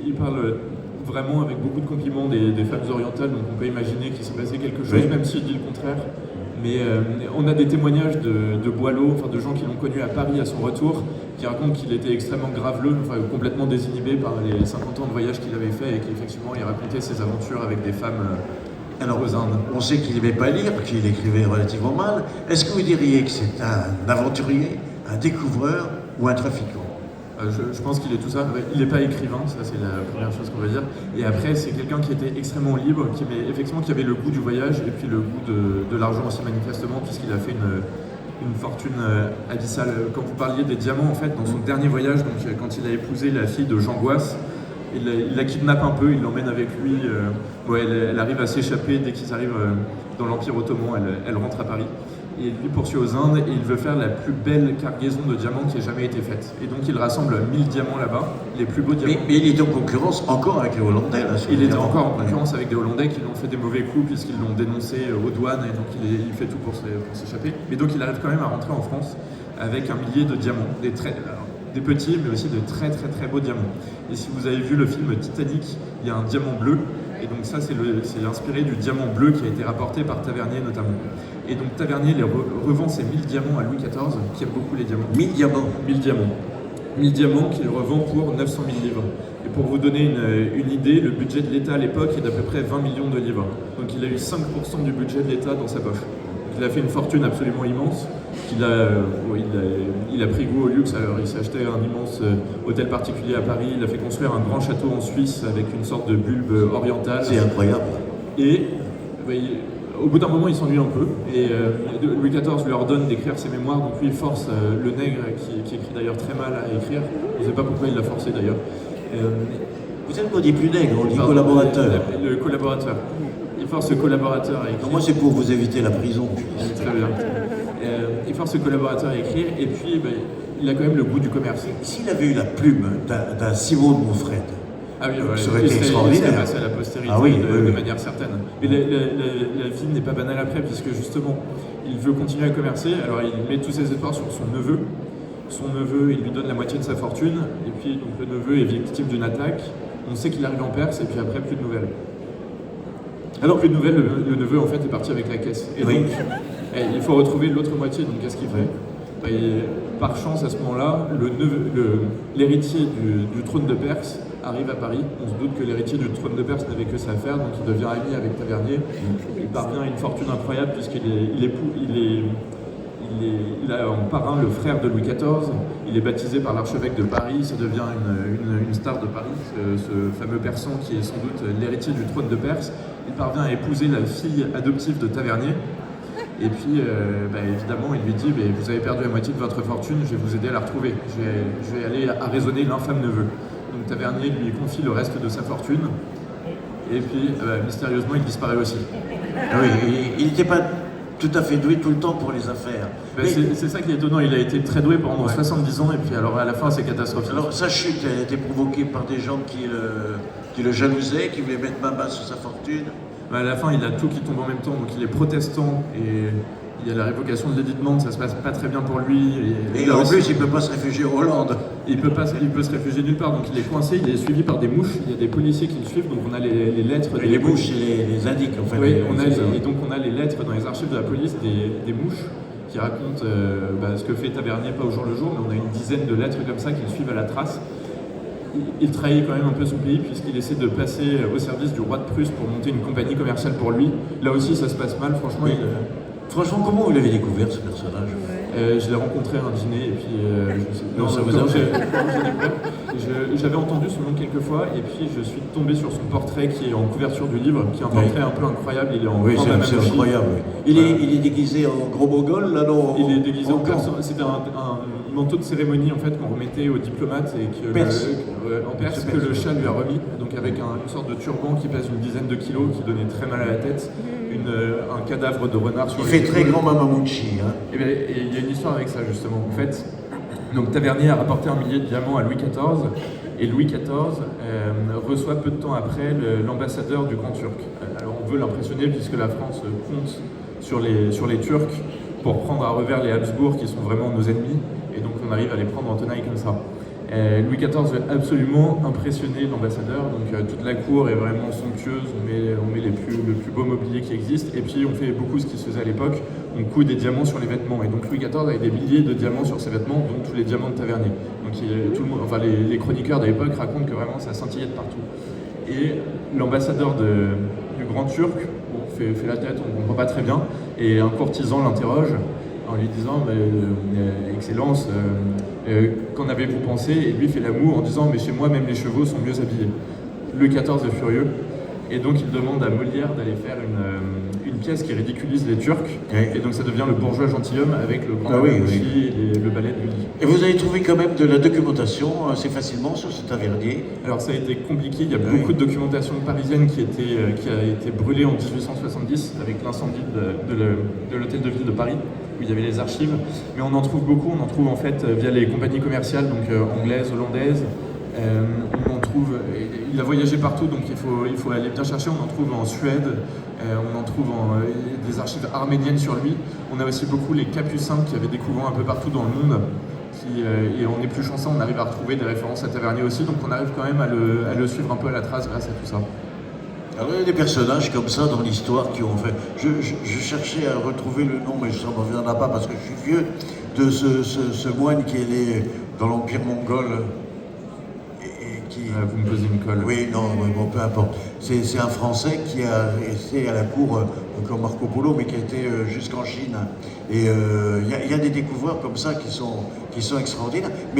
il parle vraiment avec beaucoup de compliments des femmes orientales, donc on peut imaginer qu'il s'est passé quelque chose, même s'il dit le contraire. Mais on a des témoignages de Boileau, enfin de gens qui l'ont connu à Paris à son retour, qui racontent qu'il était extrêmement graveleux, enfin complètement désinhibé par les 50 ans de voyage qu'il avait fait et qu'effectivement il racontait ses aventures avec des femmes Alors, aux Indes. on sait qu'il n'aimait pas lire, qu'il écrivait relativement mal. Est-ce que vous diriez que c'est un aventurier, un découvreur ou un trafiquant? Je pense qu'il est tout ça. Il n'est pas écrivain, ça c'est la première chose qu'on va dire. Et après, c'est quelqu'un qui était extrêmement libre, qui avait le goût du voyage et puis le goût de l'argent aussi manifestement, puisqu'il a fait une fortune abyssale. Quand vous parliez des diamants, en fait, dans son dernier voyage, donc quand il a épousé la fille de Jean Gouas, il la kidnappe un peu, il l'emmène avec lui. Elle arrive à s'échapper dès qu'ils arrivent dans l'Empire ottoman, elle rentre à Paris. Et lui poursuit aux Indes et il veut faire la plus belle cargaison de diamants qui ait jamais été faite. Et donc il rassemble 1000 diamants là-bas, les plus beaux diamants. Mais il était en concurrence encore avec les Hollandais. Là, il était encore en concurrence avec des Hollandais qui lui ont fait des mauvais coups puisqu'ils l'ont dénoncé aux douanes et donc il fait tout pour s'échapper. Mais donc il arrive quand même à rentrer en France avec un millier de diamants, des petits mais aussi de très très très beaux diamants. Et si vous avez vu le film Titanic, il y a un diamant bleu. Et donc ça, c'est inspiré du diamant bleu qui a été rapporté par Tavernier notamment. Et donc Tavernier revend ses 1000 diamants à Louis XIV, qui aime beaucoup les diamants. 1000 diamants 1000 diamants. 1000 diamants qu'il revend pour 900 000 livres. Et pour vous donner une idée, le budget de l'État à l'époque est d'à peu près 20 millions de livres. Donc il a eu 5% du budget de l'État dans sa poche. Donc il a fait une fortune absolument immense. Il a pris goût au luxe, alors il s'est acheté un immense hôtel particulier à Paris, il a fait construire un grand château en Suisse avec une sorte de bulbe orientale. C'est incroyable. Et au bout d'un moment, il s'ennuie un peu. Et Louis XIV lui ordonne d'écrire ses mémoires, donc lui il force le nègre, qui écrit d'ailleurs très mal à écrire. Je ne sais pas pourquoi il l'a forcé d'ailleurs. Vous savez qu'on dit plus nègre, on dit collaborateur. Le collaborateur. Il force ce collaborateur à écrire. Non, moi c'est pour vous éviter la prison. Très bien. Il force ce collaborateur à écrire et puis il a quand même le goût du commerce. S'il avait eu la plume d'un Simon de Montfred, ça aurait été extraordinaire. Il passé à la postérité de manière certaine. Mais la vie n'est pas banale après, puisque justement, il veut continuer à commercer. Alors il met tous ses efforts sur son neveu. Son neveu, il lui donne la moitié de sa fortune. Et puis donc, le neveu est victime d'une attaque. On sait qu'il arrive en Perse et puis après, plus de nouvelles. Alors plus de nouvelles, le neveu en fait est parti avec la caisse. Et donc, il faut retrouver l'autre moitié. Donc qu'est-ce qu'il fait ? Par chance, à ce moment-là, l'héritier du trône de Perse arrive à Paris. On se doute que l'héritier du trône de Perse n'avait que ça à faire, donc il devient ami avec Tavernier. Il parvient à une fortune incroyable puisqu'il a en parrain le frère de Louis XIV. Il est baptisé par l'archevêque de Paris. Ça devient une star de Paris, ce fameux Persan qui est sans doute l'héritier du trône de Perse. Il parvient à épouser la fille adoptive de Tavernier. Et puis, évidemment, il lui dit vous avez perdu la moitié de votre fortune, je vais vous aider à la retrouver. Je vais aller arraisonner l'infâme neveu. Donc Tavernier lui confie le reste de sa fortune. Et puis, mystérieusement, il disparaît aussi. Ah oui, il n'était pas tout à fait doué tout le temps pour les affaires. C'est ça qui est étonnant, il a été très doué pendant 70 ans, et puis alors à la fin, c'est catastrophique. Alors, sa chute, elle a été provoquée par des gens qui le jalousaient, qui voulaient mettre main basse sur sa fortune. À la fin, il a tout qui tombe en même temps, donc il est protestant et il y a la révocation de l'édit de Nantes, ça se passe pas très bien pour lui. Et en plus, il ne peut pas se réfugier en Hollande. Il peut se réfugier nulle part, donc il est coincé, il est suivi par des mouches, il y a des policiers qui le suivent, donc on a les lettres. Et les mouches, les indiquent en fait. Oui, et donc on a les lettres dans les archives de la police des mouches qui racontent ce que fait Tavernier pas au jour le jour, mais on a une dizaine de lettres comme ça qui le suivent à la trace. Il trahit quand même un peu son pays puisqu'il essaie de passer au service du roi de Prusse pour monter une compagnie commerciale pour lui. Là aussi, ça se passe mal, franchement. Franchement, comment vous l'avez découvert ce personnage? Je l'ai rencontré à un dîner et puis ça vous a fait. J'avais entendu son nom quelques fois et puis je suis tombé sur son portrait qui est en couverture du livre, qui est un portrait un peu incroyable. Il est en c'est incroyable. Il est déguisé en gros mogol là, non? Il est déguisé en perse. C'était un manteau de cérémonie en fait qu'on remettait aux diplomates et en Perse que le chat lui a remis, donc avec une sorte de turban qui pèse une dizaine de kilos, qui donnait très mal à la tête, un cadavre de renard sur les épaules. Il fait très grand Mamamouchi. Et il y a une histoire avec ça justement. En fait, donc Tavernier a rapporté un millier de diamants à Louis XIV et Louis XIV reçoit peu de temps après l'ambassadeur du Grand Turc. Alors on veut l'impressionner puisque la France compte sur les Turcs pour prendre à revers les Habsbourg qui sont vraiment nos ennemis et donc on arrive à les prendre en tenaille comme ça. Louis XIV veut absolument impressionner l'ambassadeur, donc toute la cour est vraiment somptueuse, on met le plus beau mobilier qui existe, et puis on fait beaucoup ce qui se faisait à l'époque, on coud des diamants sur les vêtements, et donc Louis XIV avait des milliers de diamants sur ses vêtements, dont tous les diamants de Tavernier. Donc tout le monde, enfin les chroniqueurs de l'époque racontent que vraiment ça scintillait de partout. Et l'ambassadeur du Grand Turc fait la tête, on ne comprend pas très bien, et un courtisan l'interroge en lui disant Excellence, qu'en avez-vous pensé? Et lui fait l'amour en disant mais chez moi même les chevaux sont mieux habillés. Louis XIV est furieux et donc il demande à Molière d'aller faire une pièce qui ridiculise les Turcs, et donc ça devient le bourgeois gentilhomme avec le grand aussi et le ballet de Lully. Et vous avez trouvé quand même de la documentation assez facilement sur ce Tavernier? Alors ça a été compliqué, il y a beaucoup de documentation parisienne qui a été brûlée en 1870 avec l'incendie de l'hôtel de ville de Paris, où il y avait les archives, mais on en trouve beaucoup, on en trouve en fait via les compagnies commerciales, donc anglaises, hollandaises, on en trouve, il a voyagé partout, donc il faut aller bien chercher, on en trouve en Suède, on en trouve des archives arméniennes sur lui, on a aussi beaucoup les capucins qui avaient des couvents un peu partout dans le monde, et on est plus chanceux, on arrive à retrouver des références à Tavernier aussi, donc on arrive quand même à le suivre un peu à la trace grâce à tout ça. Alors il y a des personnages comme ça dans l'histoire qui ont fait... Je cherchais à retrouver le nom, mais ça ne me reviendra pas parce que je suis vieux, de ce moine qui est né dans l'Empire mongol. Vous me posez une colle. Oui, non, bon, peu importe. C'est un Français qui a resté à la cour comme Marco Polo, mais qui a été jusqu'en Chine. Et il y a des découvreurs comme ça qui sont extraordinaires. Mais